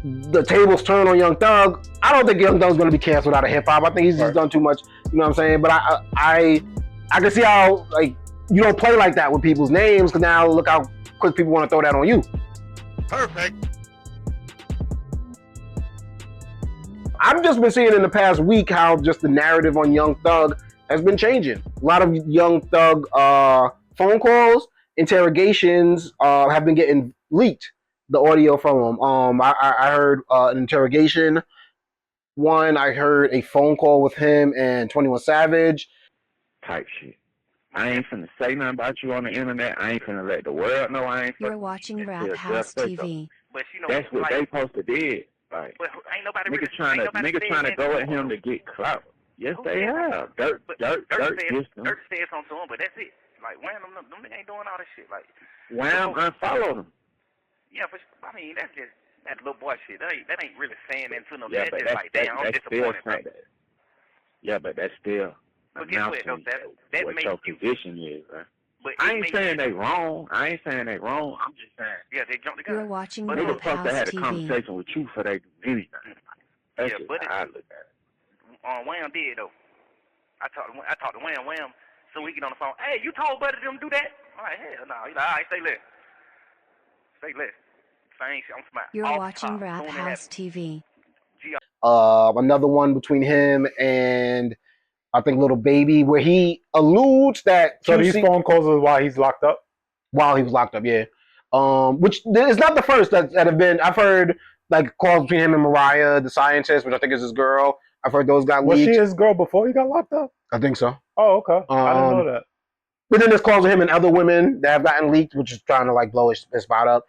the tables turn on Young Thug, I don't think Young Thug's going to be canceled out of hip hop. I think he's just done too much. You know what I'm saying? But I can see how like you don't play like that with people's names, because now look how quick people want to throw that on you. Perfect. I've just been seeing in the past week how just the narrative on Young Thug has been changing. A lot of Young Thug phone calls, interrogations have been getting leaked. The audio from him. I heard an interrogation one. I heard a phone call with him and 21 Savage. Type shit. I ain't finna say nothing about you on the internet. I ain't finna let the world know I ain't. You're watching Rap House TV. But you know, that's what they supposed to did. Like, but ain't nobody niggas trying to go at him to get clout. Yes, they have. Dirt said something to him, but that's it. Like, Wham, them niggas ain't doing all this shit. Like, Wham unfollowed him. Yeah, but I mean, that's just that little boy shit. That ain't really saying that to them. Yeah, that's just like, damn, I'm disappointed. Yeah, but that's still announcing what your position is, right? But I ain't saying they wrong. I'm just saying, yeah, they jumped the gun. You're watching Rap House supposed to have a TV. conversation with you before they do anything. That's Yeah, but how I look at it. Wham did though. I talked to Wham, so we get on the phone. Hey, you told Buddy them do that? I'm like, hell no. He's like, all right, stay lit. Same shit. I'm smart. You're watching Rap House TV. Another one between him and I think Little Baby, where he alludes that. So these phone calls are while he's locked up? While he was locked up, yeah. Which is not the first that have been. I've heard like calls between him and Mariah, the scientist, which I think is his girl. I've heard those got leaked. Was she his girl before he got locked up? I think so. Oh, okay. I didn't know that. But then there's calls with him and other women that have gotten leaked, which is trying to like blow his spot up.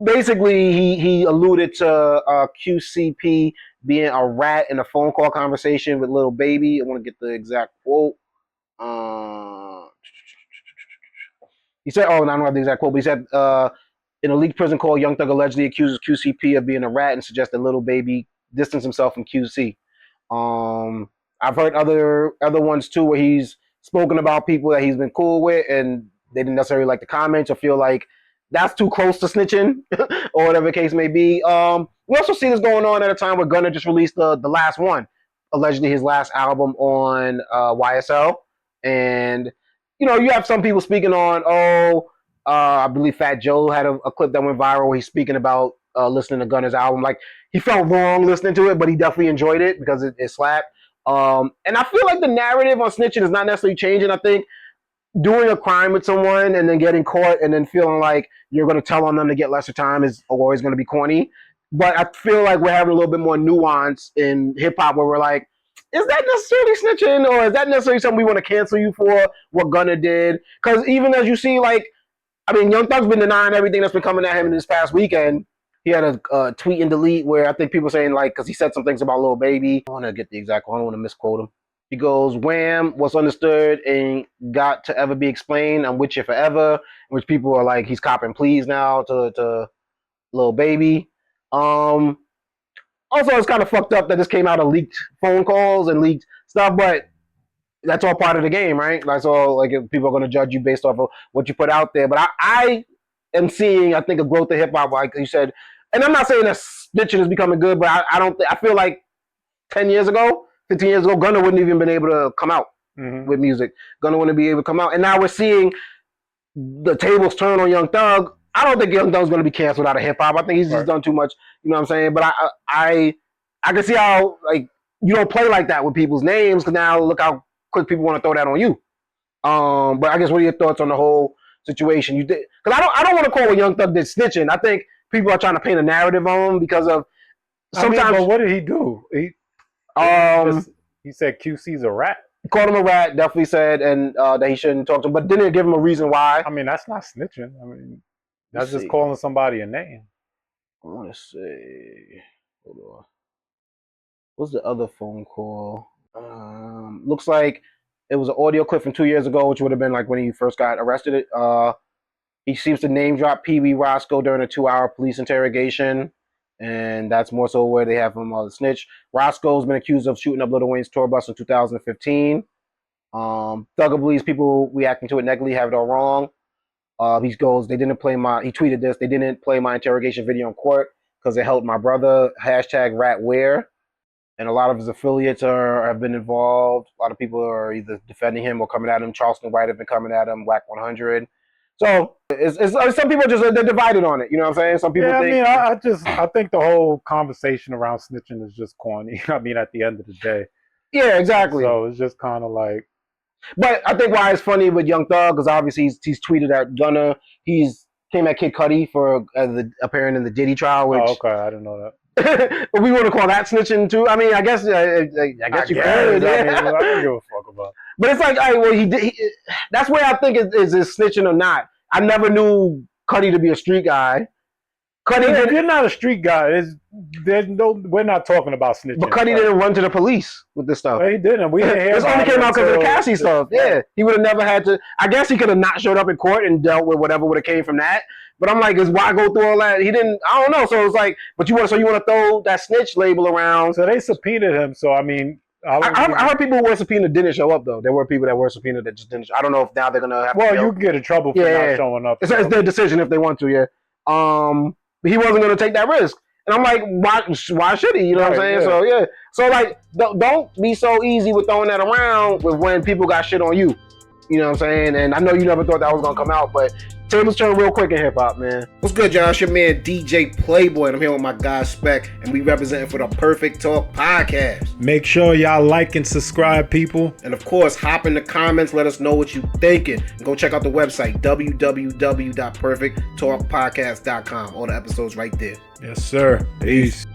Basically, he alluded to QCP being a rat in a phone call conversation with Little Baby. I want to get the exact quote. He said, "Oh, no, I don't have the exact quote, but he said in a leaked prison call, Young Thug allegedly accuses QCP of being a rat and suggests that Little Baby distance himself from QC." I've heard other ones too, where he's spoken about people that he's been cool with, and they didn't necessarily like the comments or feel like that's too close to snitching or whatever the case may be. We also see this going on at a time where Gunna just released the last one, allegedly his last album on YSL. And, you know, you have some people speaking on, I believe Fat Joe had a clip that went viral where he's speaking about listening to Gunna's album. Like, he felt wrong listening to it, but he definitely enjoyed it because it slapped. And I feel like the narrative on snitching is not necessarily changing. I think doing a crime with someone and then getting caught and then feeling like you're going to tell on them to get lesser time is always going to be corny. But I feel like we're having a little bit more nuance in hip hop where we're like, is that necessarily snitching, or is that necessarily something we want to cancel you for what Gunna did? Because even as you see, like, I mean, Young Thug's been denying everything that's been coming at him in this past weekend. He had a tweet and delete where I think people saying, like, because he said some things about Lil Baby. I want to get the exact one. I don't want to misquote him. He goes, Wham, what's understood and got to ever be explained. I'm with you forever. Which people are like, he's copping pleas now to Lil Baby. Also, it's kind of fucked up that this came out of leaked phone calls and leaked stuff, but that's all part of the game, right? That's all, like, people are going to judge you based off of what you put out there. But I am seeing, I think, a growth of hip hop, like you said. And I'm not saying that snitching is becoming good, but I feel like 10 years ago, 15 years ago, Gunna wouldn't even been able to come out with music. Gunna wouldn't be able to come out. And now we're seeing the tables turn on Young Thug. I don't think Young Thug's going to be canceled out of hip hop. I think he's just done too much. You know what I'm saying? But I can see how, like, you don't play like that with people's names, because now look how quick people want to throw that on you. But I guess, what are your thoughts on the whole situation? You did, because I don't want to call what Young Thug did snitching. I think people are trying to paint a narrative on him because of sometimes. I mean, but what did he do? He said QC's a rat. He called him a rat. Definitely said and that he shouldn't talk to him, but didn't give him a reason why. I mean, that's not snitching. I mean, that's just calling somebody a name. I want to say, hold on. What's the other phone call? Looks like it was an audio clip from 2 years ago, which would have been like when he first got arrested. He seems to name drop Pee Wee Roscoe during a 2-hour police interrogation, and that's more so where they have him the snitch. Roscoe's been accused of shooting up Lil Wayne's tour bus in 2015. Thugger believes people reacting to it negatively have it all wrong. He goes, he tweeted this, they didn't play my interrogation video in court because it helped my brother, #ratware. And a lot of his affiliates have been involved. A lot of people are either defending him or coming at him. Charleston White have been coming at him, Whack 100. So it's some people they're divided on it. You know what I'm saying? Some people think. I think the whole conversation around snitching is just corny. I mean, at the end of the day. Yeah, exactly. So it's just kind of like. But I think why it's funny with Young Thug because obviously he's tweeted at Gunna. He's came at Kid Cudi for appearing in the Diddy trial. Which, okay, I didn't know that. We want to call that snitching too. I mean, I guess you could. I don't give a fuck about it. But it's like, that's where I think is snitching or not. I never knew Cudi to be a street guy. If you're not a street guy, we're not talking about snitching. But Cudi didn't run to the police with this stuff. Well, he didn't. We didn't hear this only came out because of the Cassie stuff. Yeah, he would have never had to. I guess he could have not showed up in court and dealt with whatever would have came from that. But I'm like, why go through all that? He didn't. I don't know. So it's like, but you want to throw that snitch label around? So they subpoenaed him. So I mean. I heard people who were subpoenaed didn't show up though. There were people that were subpoenaed that just didn't. I don't know if now they're gonna have. Well, you can get in trouble for not showing up. It's their decision if they want to. Yeah. But he wasn't gonna take that risk, and I'm like, why should he? You know what I'm saying? Yeah. So yeah. So like, don't be so easy with throwing that around with when people got shit on you. You know what I'm saying? And I know you never thought that was gonna come out, but tables turn real quick in hip hop, man. What's good, y'all? It's your man DJ Playboy, and I'm here with my guy Spec, and we representing for the Perfect Talk podcast. Make sure y'all like and subscribe, people. And of course, hop in the comments, let us know what you thinking. And go check out the website, www.perfecttalkpodcast.com. All the episodes right there. Yes, sir. Peace.